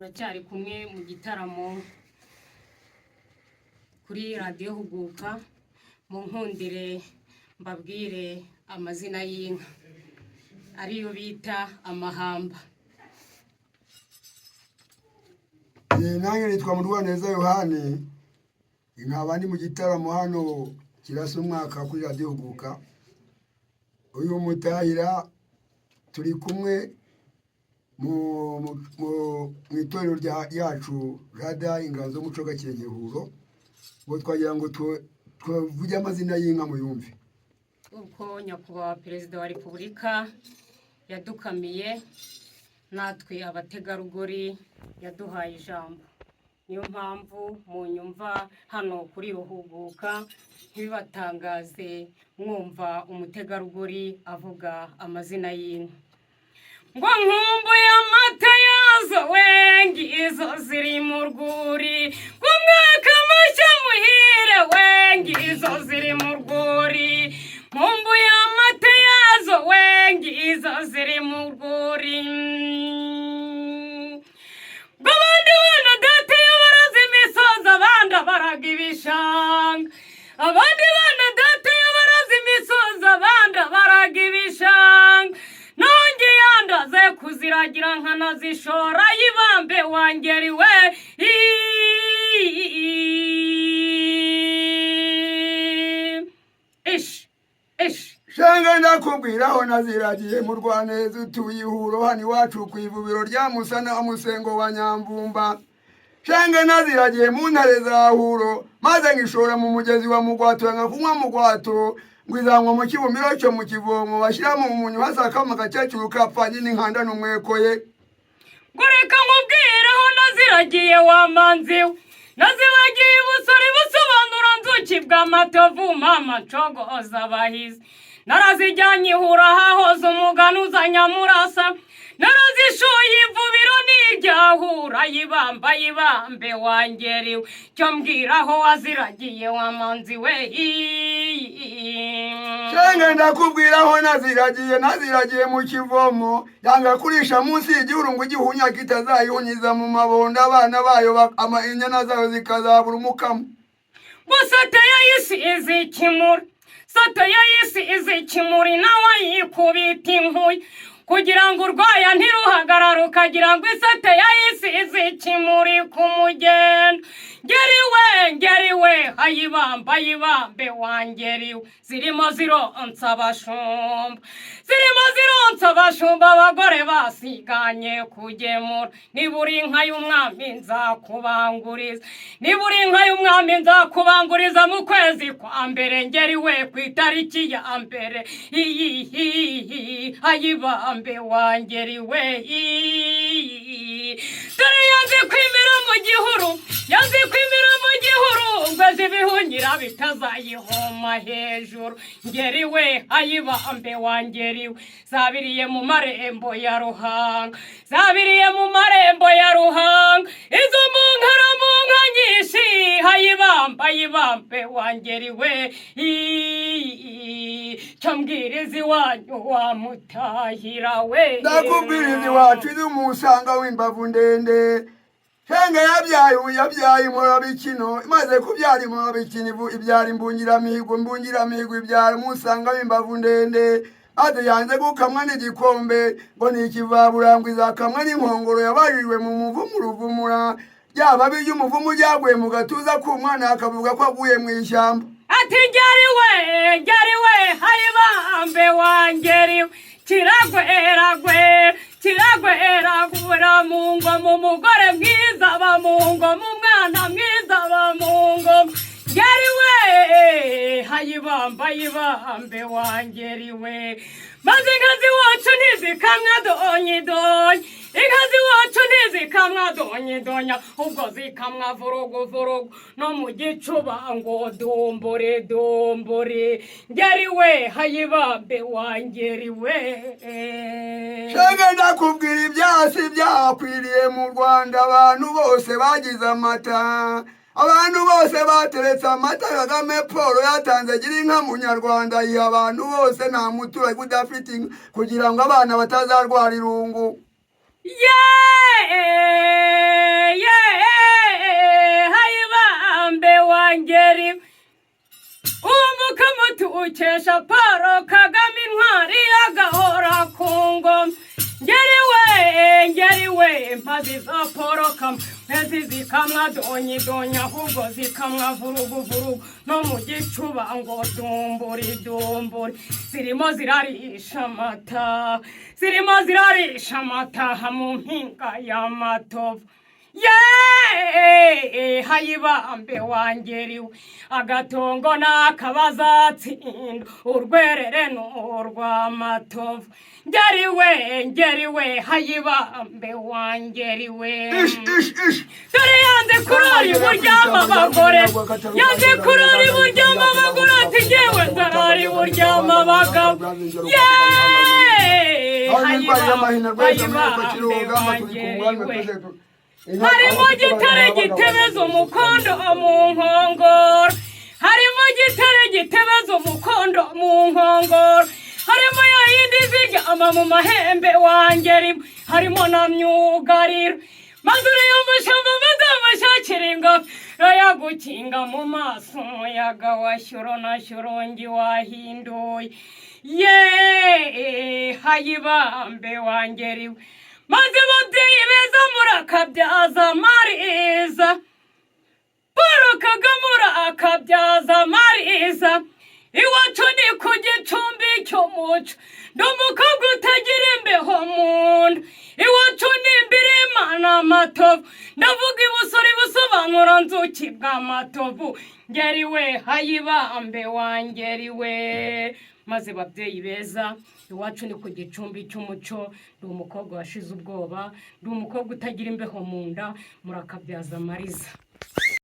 Turacyari kumwe mu gitaramo kuri Radio Huguka. Mu nkundire mbabwire amazina y'inka ariyo bita amahamba. Nange nitwa Murwaneza Yohani, nkaba ndi mu gitaramo hano kirasa umwaka kuri Radio Huguka. Uyu mutahira turi kumwe mu itorero ryacu rada inganzo muco gakenyehuro, ngo twagira ngo twavuge amazina y'inka muyumve. Uko nyakubahwa Perezida wa Repubulika yadukamiye, natwe abategarugori yaduhaye ijambo. Niyo mpamvu mu nyumva hano kuri Huguka ntibibatangaze mwumva umutegarugori avuga amazina y'inka. Ngo nkumbuye amata yazo wengizo ziri mu rwuri, umwaka mushya muhire wengizo ziri mu rwuri, nkumbuye amata yazo wengizo ziri mu rwuri. Ngo abandi bana data iyo baraza imisozi abandi baraga ibishanga, abandi bana data iyo baraza imisozi abandi baraga ibishanga, nonge yandaze kuziragira nkanazishora yibambe wangeriwe. Shenge ndakubwiraho naziragiye mu Rwaneza utuye Ihuro hano iwacu ku ivubiro rya Musana wa Musengo wa Nyamvumba. Shenge naziragiye mu ntare za Huro, maze ngishora mu mugezi wa Mugwato, ngakunywa Mugwato ngwizanwa mu kibumbiro cyo mu kivomo bashyira mu munyu hasakama gakecuru kapfanye n'inkanda n'umwekoye. Ngoreka nkubwiraho naziragiye wamanziwe, nazibagiye ubusore busobanura nzuki bw'amatovu mama cogoza abahizi. Narazijyanye Ihuro hahoze umuganuza Nyamurasa, narazishoye ivubiro n'iryahura yibamba yibambe wangeriwe. Cyo mbwiraho waziragiye wamanziwe. Shenge ndakubwiraho naziragiye mu kivomo, yanga kurisha munsi y'igihuru ngo igihunya kitazayihunyiza mu mabondo abana bayo inyana zayo zikazabura umukamo. Sata y'isi izikimura, sata y'isi izikimura nawe yikubita inkuye, kugira ngo urwaya ntiruhagarara ukagira ngo isate y'isi izikimuri ku mugendo. Ngeriwe ayibamba yibambe wangeriwe. Zirimo zironsa abashumba, zirimo zironsa abashumba abagore basiganye kugemura. Niburi inka y'umwami nzakubanguriza, niburi inka y'umwami nzakubanguriza mu kwezi kwa mbere. Ngeriwe ku itariki ya mbere ayibambe wangeriwe. Dore yanze kwimira mu gihuru, yanze kwimira mu gihuru, ngo zibihunyira bitazayihoma hejuru. Ngeriwe ayibambe wangeriwe. Zabiriye mu marembo ya Ruhanga, zabiriye mu marembo ya Ruhanga, izo mu nka nyinshi ayibamba yibambe wangeriwe. Cyo mbwiriza iwanyu wamutahira we. Ndakubwiriza iwacu iri mu Usanga w'imbavu ndende. Shenge yabyaye Inkorabikino, imaze kubyara Inkorabikino ibyara Imbungiramihigo, Imbungiramihigo ibyara Musanga w'imbavu ndende. Ate yanze gukamwa n'igikombe ngo ni ikivaburangwa, izakamwa n'inkongoro yabajijwe mu muvumu Ruvumura. Byaba by'umuvumu byaguye mu gatuza k'umwana akavuga ko aguye mu ishyamba. Ati ngeriwe ayibambe wangeriwe. Kiragwera mu ngoma, umugore mwiza aba mu ngoma, umwana mwiza aba mu ngoma. Ngeriwe ayibamba yibambe wangeriwe. Maze inka ziwacu ntizikamwa donyidonyi, inka ziwacu ntizikamwa donyidonya, ubwo zikamwa vurugu no mu gicuba ngo dombore. Ngeriwe ayibambe wangeriwe. Shenge ndakubwira ibyasi byakwiriye mu Rwanda, abantu bose bagize amata, abantu bose bateretse amata. Kagame Paul yatanze gira inka munyarwanda, yiha abantu bose, nta muturage udafite inka kugira ngo abana batazarwara irungu. hayibambe wangeri umukamutu ukesha Paul Kagame intwari agahora ku ngoma ngeri we mpazi za Paul Kagame zikamwa donyidonya ahubwo zikamwa vurugu no mu gicuba ngo dumburi zirimo zirarisha amata mu mpinga y'amatovu hayibambe wangeriwe agatongo n'akabazatsinda urwerere n'urw'amatovu ngeriwe hayibambe wangeriwe dore yanze kurari buryama abagore ati ngewe ndarari buryama abagabo hayibambe wangeriwe harimo gitare gitebeza umukondo mu nkongoro harimo ya yindi ziryama mu mahembe wangeri harimo na myugariro maze uriya mushamba bazamushakira ingabo yagukinga mu maso umuyaga wa shyoro na shyorongi wahinduye hayibambe wangeriwe maze ababyeyi beza murakabyaza mariza Paul Kagame urakabyaza mariza iwacu ni ku gicumbi cy'umuco ndi umukobwa utagira imbeho mu nda iwacu ni imbirima n'amatovu ndavuga ibusore busobanura nzuki bw'amatovu ngeriwe hayibambe wangeriwe maze babyeyi beza iwacu ni ku gicumbi cy'umuco ndi umukobwa washize ubwoba ndi umukobwa utagira imbeho mu nda murakabyaza mariza